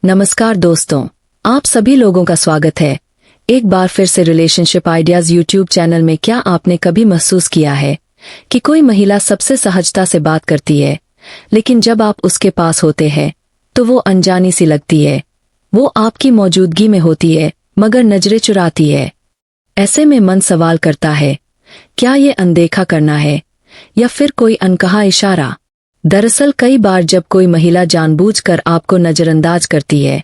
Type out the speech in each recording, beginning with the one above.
नमस्कार दोस्तों, आप सभी लोगों का स्वागत है एक बार फिर से रिलेशनशिप आइडियाज यूट्यूब चैनल में। क्या आपने कभी महसूस किया है कि कोई महिला सबसे सहजता से बात करती है, लेकिन जब आप उसके पास होते हैं तो वो अनजानी सी लगती है। वो आपकी मौजूदगी में होती है मगर नजरें चुराती है। ऐसे में मन सवाल करता है, क्या ये अनदेखा करना है या फिर कोई अनकहा इशारा। दरअसल कई बार जब कोई महिला जानबूझकर आपको नजरअंदाज करती है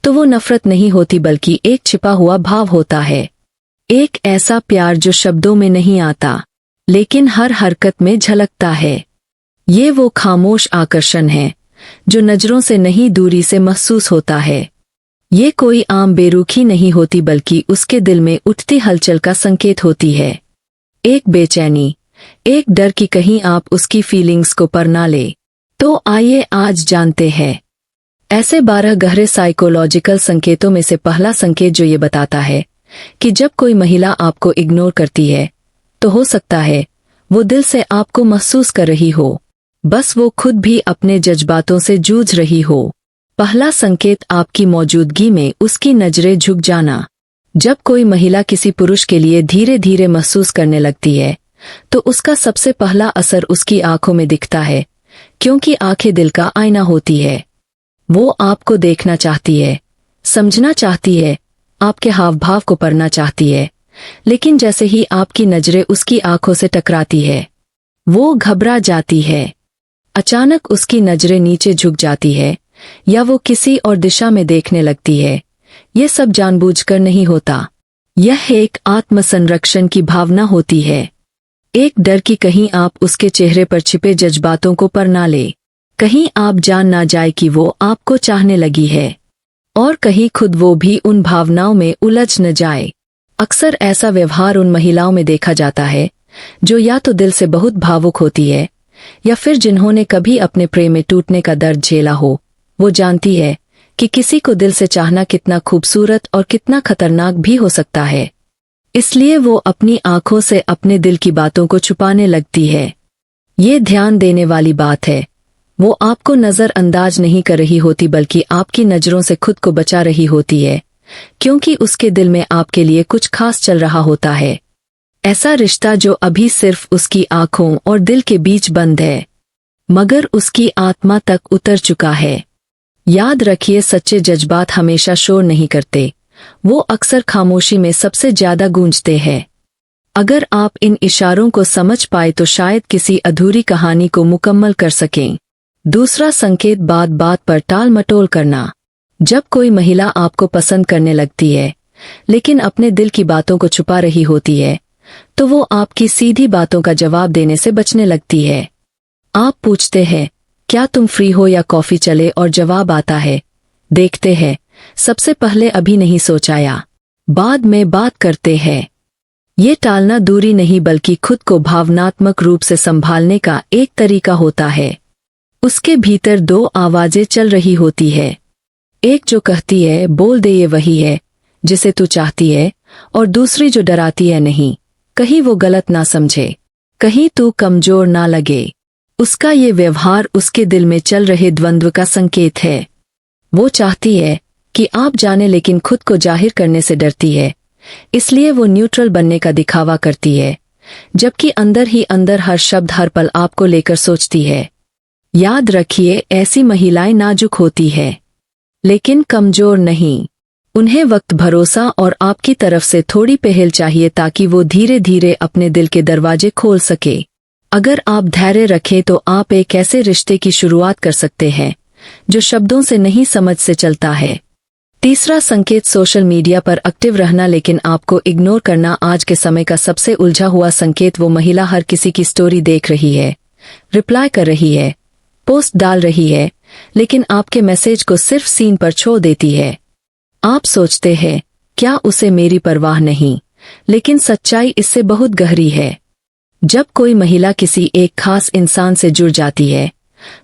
तो वो नफरत नहीं होती बल्कि एक छिपा हुआ भाव होता है। एक ऐसा प्यार जो शब्दों में नहीं आता लेकिन हर हरकत में झलकता है। ये वो खामोश आकर्षण है जो नजरों से नहीं दूरी से महसूस होता है। ये कोई आम बेरुखी नहीं होती बल्कि उसके दिल में उठती हलचल का संकेत होती है। एक बेचैनी, एक डर कि कहीं आप उसकी फीलिंग्स को पर ना ले। तो आइए आज जानते हैं ऐसे 12 गहरे साइकोलॉजिकल संकेतों में से पहला संकेत जो ये बताता है कि जब कोई महिला आपको इग्नोर करती है तो हो सकता है वो दिल से आपको महसूस कर रही हो, बस वो खुद भी अपने जज्बातों से जूझ रही हो। पहला संकेत आपकी मौजूदगी में उसकी नजरें झुक जाना। जब कोई महिला किसी पुरुष के लिए धीरे धीरे महसूस करने लगती है तो उसका सबसे पहला असर उसकी आंखों में दिखता है, क्योंकि आंखें दिल का आईना होती है। वो आपको देखना चाहती है, समझना चाहती है, आपके हाव भाव को पढ़ना चाहती है, लेकिन जैसे ही आपकी नजरें उसकी आंखों से टकराती है वो घबरा जाती है। अचानक उसकी नजरें नीचे झुक जाती है या वो किसी और दिशा में देखने लगती है। ये सब जानबूझकर नहीं होता, यह एक आत्मसंरक्षण की भावना होती है। एक डर कि कहीं आप उसके चेहरे पर छिपे जज्बातों को पर ना ले, कहीं आप जान ना जाए कि वो आपको चाहने लगी है और कहीं खुद वो भी उन भावनाओं में उलझ न जाए। अक्सर ऐसा व्यवहार उन महिलाओं में देखा जाता है जो या तो दिल से बहुत भावुक होती है या फिर जिन्होंने कभी अपने प्रेम में टूटने का दर्द झेला हो। वो जानती है कि किसी को दिल से चाहना कितना खूबसूरत और कितना खतरनाक भी हो सकता है, इसलिए वो अपनी आंखों से अपने दिल की बातों को छुपाने लगती है। ये ध्यान देने वाली बात है, वो आपको नजरअंदाज नहीं कर रही होती बल्कि आपकी नजरों से खुद को बचा रही होती है, क्योंकि उसके दिल में आपके लिए कुछ खास चल रहा होता है। ऐसा रिश्ता जो अभी सिर्फ उसकी आंखों और दिल के बीच बंद है मगर उसकी आत्मा तक उतर चुका है। याद रखिए, सच्चे जज्बात हमेशा शोर नहीं करते, वो अक्सर खामोशी में सबसे ज्यादा गूंजते हैं। अगर आप इन इशारों को समझ पाए तो शायद किसी अधूरी कहानी को मुकम्मल कर सकें। दूसरा संकेत, बात बात पर टाल मटोल करना। जब कोई महिला आपको पसंद करने लगती है लेकिन अपने दिल की बातों को छुपा रही होती है तो वो आपकी सीधी बातों का जवाब देने से बचने लगती है। आप पूछते हैं, क्या तुम फ्री हो या कॉफी चले, और जवाब आता है, देखते हैं, सबसे पहले अभी नहीं सोचाया, बाद में बात करते हैं। ये टालना दूरी नहीं बल्कि खुद को भावनात्मक रूप से संभालने का एक तरीका होता है। उसके भीतर 2 आवाजें चल रही होती है, एक जो कहती है बोल दे ये वही है जिसे तू चाहती है, और दूसरी जो डराती है, नहीं, कहीं वो गलत ना समझे, कहीं तू कमजोर ना लगे। उसका ये व्यवहार उसके दिल में चल रहे द्वंद्व का संकेत है। वो चाहती है कि आप जाने लेकिन खुद को जाहिर करने से डरती है, इसलिए वो न्यूट्रल बनने का दिखावा करती है, जबकि अंदर ही अंदर हर शब्द हर पल आपको लेकर सोचती है। याद रखिए, ऐसी महिलाएं नाजुक होती है लेकिन कमजोर नहीं। उन्हें वक्त, भरोसा और आपकी तरफ से थोड़ी पहल चाहिए ताकि वो धीरे धीरे अपने दिल के दरवाजे खोल सके। अगर आप धैर्य रखें तो आप एक ऐसे रिश्ते की शुरुआत कर सकते हैं जो शब्दों से नहीं समझ से चलता है। तीसरा संकेत, सोशल मीडिया पर एक्टिव रहना लेकिन आपको इग्नोर करना। आज के समय का सबसे उलझा हुआ संकेत, वो महिला हर किसी की स्टोरी देख रही है, रिप्लाई कर रही है, पोस्ट डाल रही है, लेकिन आपके मैसेज को सिर्फ सीन पर छोड़ देती है। आप सोचते हैं, क्या उसे मेरी परवाह नहीं, लेकिन सच्चाई इससे बहुत गहरी है। जब कोई महिला किसी एक खास इंसान से जुड़ जाती है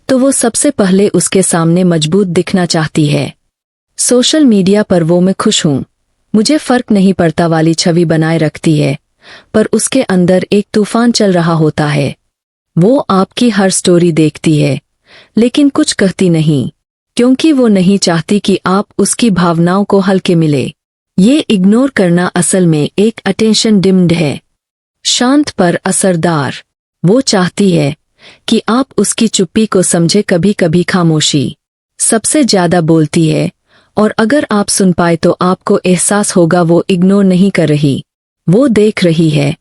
तो वो सबसे पहले उसके सामने मजबूत दिखना चाहती है। सोशल मीडिया पर वो मैं खुश हूं, मुझे फर्क नहीं पड़ता वाली छवि बनाए रखती है, पर उसके अंदर एक तूफान चल रहा होता है। वो आपकी हर स्टोरी देखती है लेकिन कुछ कहती नहीं, क्योंकि वो नहीं चाहती कि आप उसकी भावनाओं को हल्के मिले। ये इग्नोर करना असल में एक अटेंशन डिम्ड है, शांत पर असरदार। वो चाहती है कि आप उसकी चुप्पी को समझे। कभी कभी खामोशी सबसे ज्यादा बोलती है, और अगर आप सुन पाए तो आपको एहसास होगा वो इग्नोर नहीं कर रही, वो देख रही है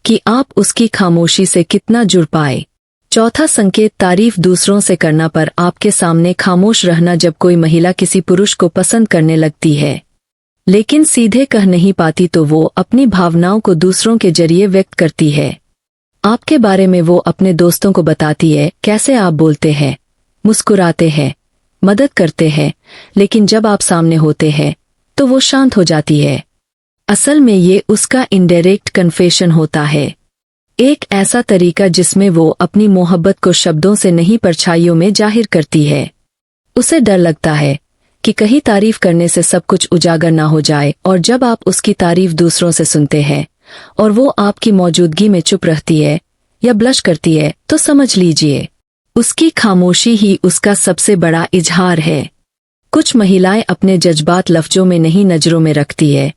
कि आप उसकी खामोशी से कितना जुड़ पाए। चौथा संकेत, तारीफ दूसरों से करना पर आपके सामने खामोश रहना। जब कोई महिला किसी पुरुष को पसंद करने लगती है लेकिन सीधे कह नहीं पाती तो वो अपनी भावनाओं को दूसरों के जरिए व्यक्त करती है। आपके बारे में वो अपने दोस्तों को बताती है, कैसे आप बोलते हैं, मुस्कुराते हैं, मदद करते हैं, लेकिन जब आप सामने होते हैं तो वो शांत हो जाती है। असल में ये उसका इनडायरेक्ट कन्फेशन होता है, एक ऐसा तरीका जिसमें वो अपनी मोहब्बत को शब्दों से नहीं परछाइयों में जाहिर करती है। उसे डर लगता है कि कहीं तारीफ करने से सब कुछ उजागर ना हो जाए, और जब आप उसकी तारीफ दूसरों से सुनते हैं और वो आपकी मौजूदगी में चुप रहती है या ब्लश करती है तो समझ लीजिए उसकी खामोशी ही उसका सबसे बड़ा इजहार है। कुछ महिलाएं अपने जज्बात लफ्जों में नहीं नजरों में रखती है,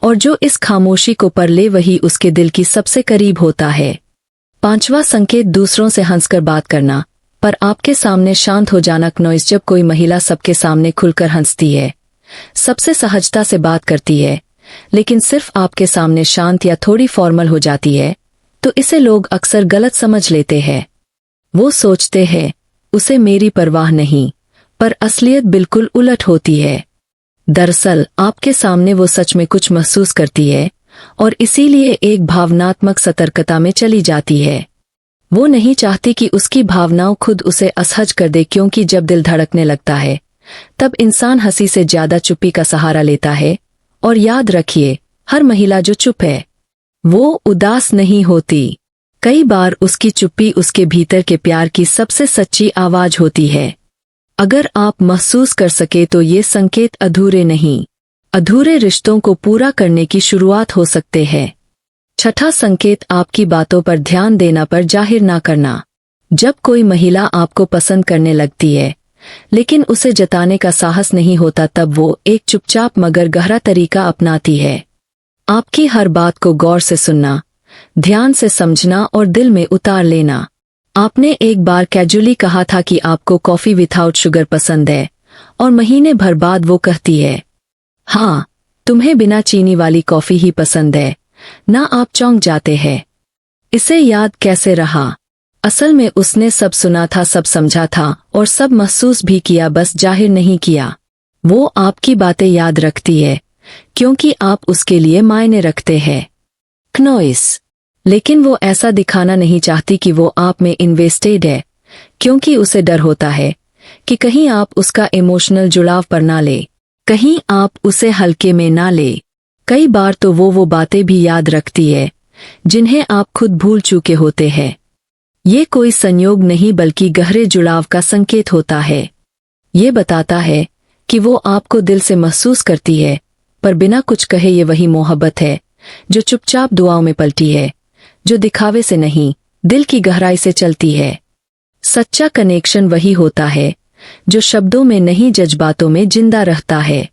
और जो इस खामोशी को पढ़ ले वही उसके दिल की सबसे करीब होता है। पांचवा संकेत, दूसरों से हंसकर बात करना पर आपके सामने शांत हो जाना। नॉइस, जब कोई महिला सबके सामने खुलकर हंसती है, सबसे सहजता से बात करती है, लेकिन सिर्फ आपके सामने शांत या थोड़ी फॉर्मल हो जाती है, तो इसे लोग अक्सर गलत समझ लेते हैं। वो सोचते हैं उसे मेरी परवाह नहीं, पर असलियत बिल्कुल उलट होती है। दरअसल आपके सामने वो सच में कुछ महसूस करती है, और इसीलिए एक भावनात्मक सतर्कता में चली जाती है। वो नहीं चाहती कि उसकी भावनाओं खुद उसे असहज कर दे, क्योंकि जब दिल धड़कने लगता है तब इंसान हंसी से ज्यादा चुप्पी का सहारा लेता है। और याद रखिए, हर महिला जो चुप है वो उदास नहीं होती। कई बार उसकी चुप्पी उसके भीतर के प्यार की सबसे सच्ची आवाज होती है। अगर आप महसूस कर सके तो ये संकेत अधूरे नहीं, अधूरे रिश्तों को पूरा करने की शुरुआत हो सकते हैं। छठा संकेत, आपकी बातों पर ध्यान देना पर जाहिर ना करना। जब कोई महिला आपको पसंद करने लगती है लेकिन उसे जताने का साहस नहीं होता, तब वो एक चुपचाप मगर गहरा तरीका अपनाती है। आपकी हर बात को गौर से सुनना, ध्यान से समझना और दिल में उतार लेना। आपने एक बार कैजुअली कहा था कि आपको कॉफी विथआउट शुगर पसंद है, और महीने भर बाद वो कहती है, हाँ, तुम्हें बिना चीनी वाली कॉफी ही पसंद है ना। आप चौंक जाते हैं, इसे याद कैसे रहा? असल में उसने सब सुना था, सब समझा था और सब महसूस भी किया, बस जाहिर नहीं किया। वो आपकी बातें याद रखती है क्योंकि आप उसके लिए मायने रखते हैं। क्नोइस, लेकिन वो ऐसा दिखाना नहीं चाहती कि वो आप में इन्वेस्टेड है, क्योंकि उसे डर होता है कि कहीं आप उसका इमोशनल जुड़ाव पर ना ले, कहीं आप उसे हल्के में ना ले। कई बार तो वो बातें भी याद रखती है जिन्हें आप खुद भूल चुके होते हैं। ये कोई संयोग नहीं बल्कि गहरे जुड़ाव का संकेत होता है। ये बताता है कि वो आपको दिल से महसूस करती है, पर बिना कुछ कहे। ये वही मोहब्बत है जो चुपचाप दुआओं में पलटी है, जो दिखावे से नहीं, दिल की गहराई से चलती है। सच्चा कनेक्शन वही होता है जो शब्दों में नहीं, जज्बातों में जिंदा रहता है।